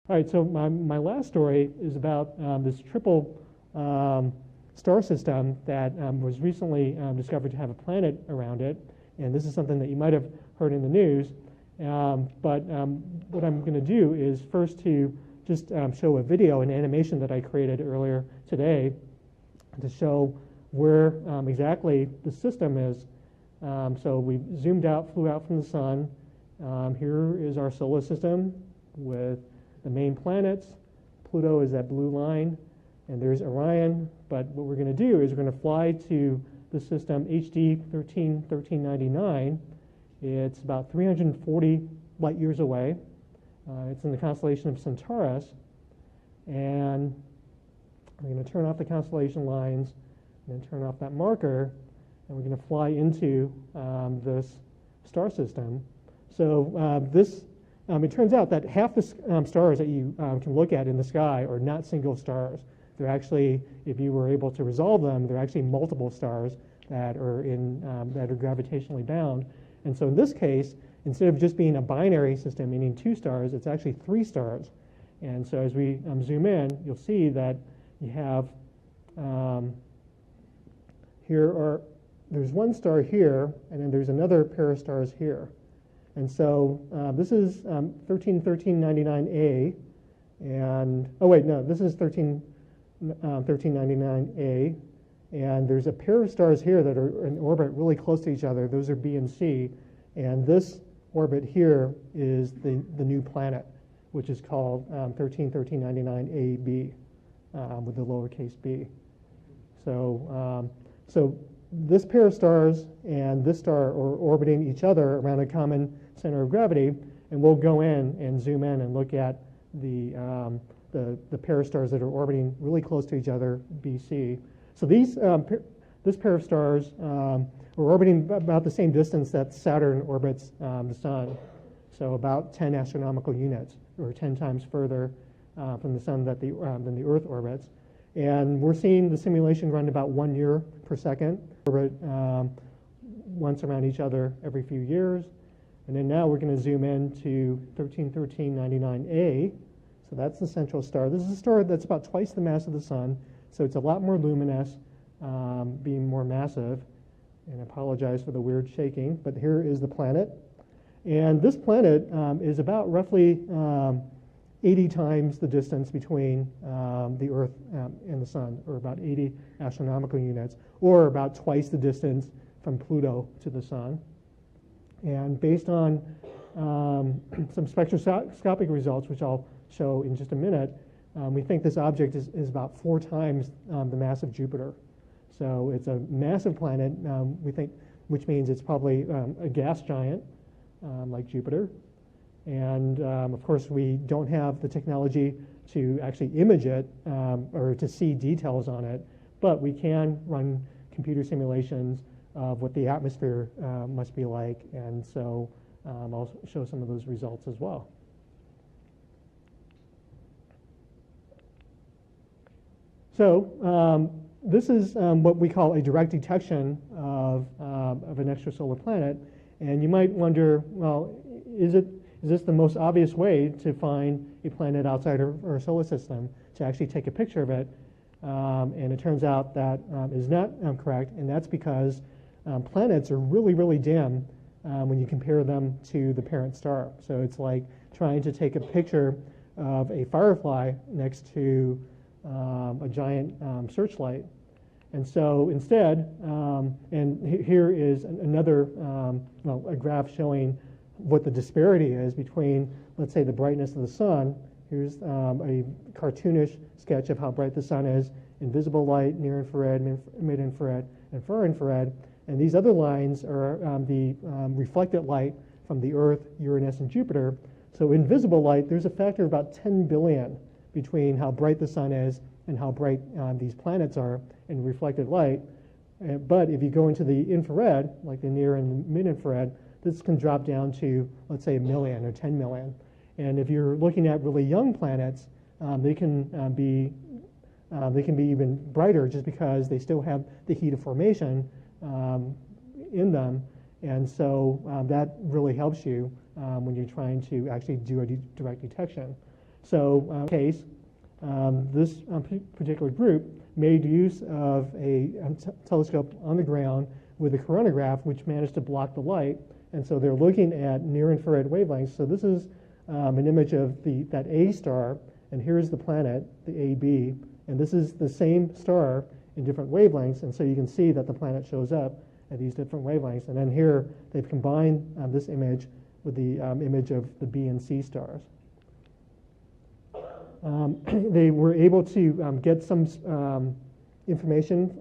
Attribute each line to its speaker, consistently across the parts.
Speaker 1: All right, so my last story is about this triple star system that was recently discovered to have a planet around it. And this is something that you might have heard in the news. But what I'm going to do is first to just show a video, an animation that I created earlier today to show where exactly the system is. So we zoomed out, flew out from the sun. Here is our solar system with the main planets. Pluto is that blue line, and there's Orion. But what we're going to do is we're going to fly to the system HD 1399. It's about 340 light years away. It's in the constellation of Centaurus. And we're going to turn off the constellation lines and turn off that marker, and we're going to fly into this star system. So it turns out that half the stars that you can look at in the sky are not single stars. They're actually, if you were able to resolve them, they're actually multiple stars that are that are gravitationally bound. And so in this case, instead of just being a binary system, meaning two stars, it's actually three stars. And so as we zoom in, you'll see that you have there's one star here, and then there's another pair of stars here. And so this is 1399A, and this is 1399A, and there's a pair of stars here that are in orbit really close to each other. Those are B and C, and this orbit here is the new planet, which is called 1399AB with the lowercase b. So this pair of stars and this star are orbiting each other around a common center of gravity, and we'll go in and zoom in and look at the pair of stars that are orbiting really close to each other, BC. So this pair of stars are orbiting about the same distance that Saturn orbits the Sun, so about 10 astronomical units, or 10 times further from the Sun than the Earth orbits. And we're seeing the simulation run about 1 year per second, orbit once around each other every few years. And then now we're going to zoom in to 1399A. So that's the central star. This is a star that's about twice the mass of the Sun, so it's a lot more luminous, being more massive. And I apologize for the weird shaking, but here is the planet. And this planet is about roughly 80 times the distance between the Earth and the Sun, or about 80 astronomical units, or about twice the distance from Pluto to the Sun. And based on some spectroscopic results, which I'll show in just a minute, we think this object is about 4 times the mass of Jupiter. So it's a massive planet, we think, which means it's probably a gas giant like Jupiter. And of course, we don't have the technology to actually image it or to see details on it, but we can run computer simulations of what the atmosphere must be like. And so I'll show some of those results as well. So this is what we call a direct detection of an extrasolar planet. And you might wonder, well, is this the most obvious way to find a planet outside our solar system, to actually take a picture of it? And it turns out that is not correct, and that's because planets are really, really dim when you compare them to the parent star. So it's like trying to take a picture of a firefly next to a giant searchlight. And so instead, and here is another a graph showing what the disparity is between, let's say, the brightness of the Sun. Here's a cartoonish sketch of how bright the Sun is: invisible light, near infrared, mid-infrared, and far infrared. And these other lines are the reflected light from the Earth, Uranus, and Jupiter. So invisible light, there's a factor of about 10 billion between how bright the Sun is and how bright these planets are in reflected light. But if you go into the infrared, like the near and mid-infrared, this can drop down to, let's say, 1 million or 10 million. And if you're looking at really young planets, they can be even brighter, just because they still have the heat of formation in them. And so that really helps you when you're trying to actually do a direct detection. So in this case, this particular group made use of a telescope on the ground with a coronagraph, which managed to block the light. And so they're looking at near-infrared wavelengths. So this is an image of that A star, and here's the planet, the AB, and this is the same star in different wavelengths. And so you can see that the planet shows up at these different wavelengths. And then here they've combined this image with the image of the B and C stars. They were able to get some information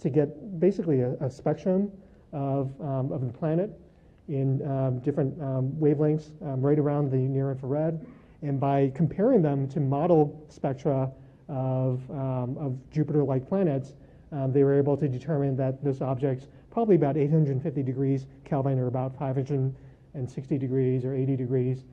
Speaker 1: to get basically a spectrum of the planet in different wavelengths right around the near-infrared. And by comparing them to model spectra of Jupiter-like planets, they were able to determine that those objects probably about 850 degrees Kelvin, or about 560 degrees or 80 degrees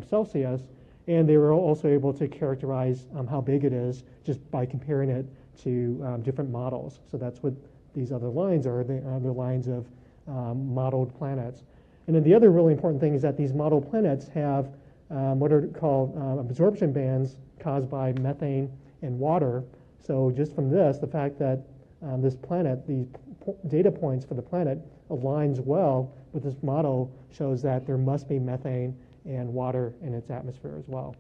Speaker 1: Celsius. And they were also able to characterize how big it is just by comparing it to different models. So that's what these other lines are. They're lines of modeled planets. And then the other really important thing is that these model planets have what are called absorption bands caused by methane and water. So just from this, the fact that this planet, the data points for the planet aligns well with this model shows that there must be methane and water in its atmosphere as well.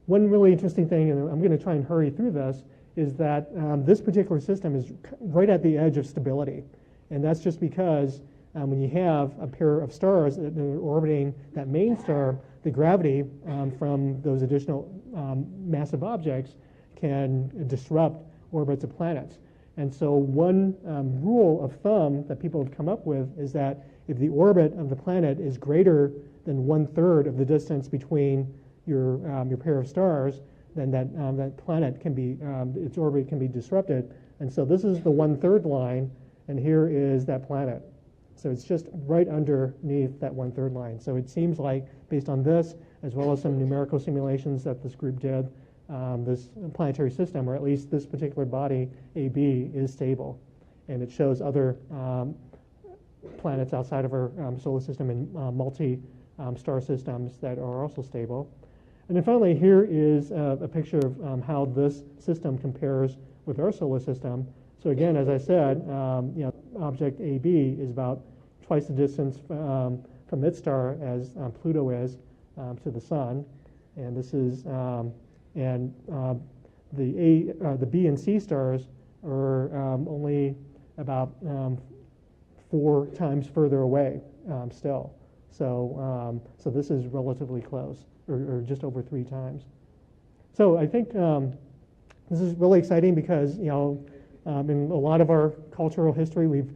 Speaker 1: One really interesting thing, and I'm going to try and hurry through this, is that this particular system is right at the edge of stability. And that's just because when you have a pair of stars that are orbiting that main star, the gravity from those additional massive objects can disrupt orbits of planets. And so one rule of thumb that people have come up with is that if the orbit of the planet is greater than 1/3 of the distance between your pair of stars, then that planet can be, its orbit can be disrupted. And so this is the 1/3 line, and here is that planet. So it's just right underneath that 1/3 line. So it seems like, based on this, as well as some numerical simulations that this group did, this planetary system, or at least this particular body, AB, is stable. And it shows other planets outside of our solar system and multi-star systems that are also stable. And then finally, here is a picture of how this system compares with our solar system. So again, as I said, object AB is about twice the distance from its star as Pluto is to the Sun. And this is the B and C stars are only about 4 times further away still. So this is relatively close, or just over 3 times. So I think this is really exciting because in a lot of our cultural history, we've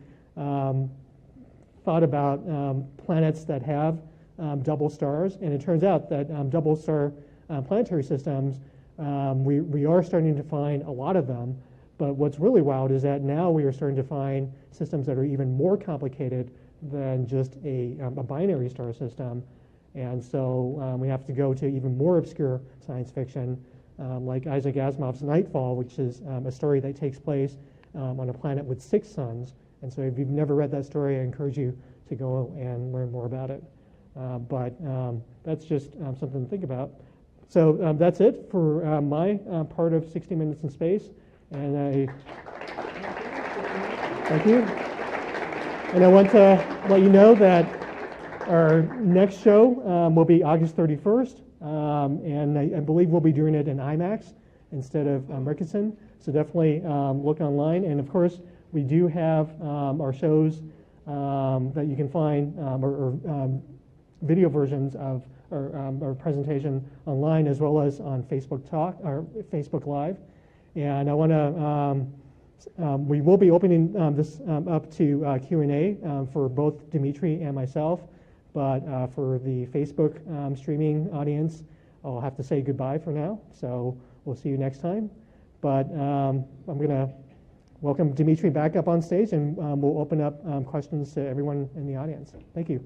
Speaker 1: thought about planets that have double stars, and it turns out that double star planetary systems, we are starting to find a lot of them. But what's really wild is that now we are starting to find systems that are even more complicated than just a binary star system. And so we have to go to even more obscure science fiction, like Isaac Asimov's Nightfall, which is a story that takes place on a planet with 6 suns. And so if you've never read that story, I encourage you to go and learn more about it. But that's just something to think about. So that's it for my part of 60 Minutes in Space. And I thank you. And I want to let you know that our next show will be August 31st, and I believe we'll be doing it in IMAX instead of Murchison. So definitely look online. And of course, we do have our shows that you can find, or video versions of our presentation online, as well as on Facebook Talk or Facebook Live. And I want to, we will be opening this up to Q&A for both Dimitri and myself, but for the Facebook streaming audience, I'll have to say goodbye for now. So we'll see you next time. But I'm going to welcome Dimitri back up on stage, and we'll open up questions to everyone in the audience. Thank you.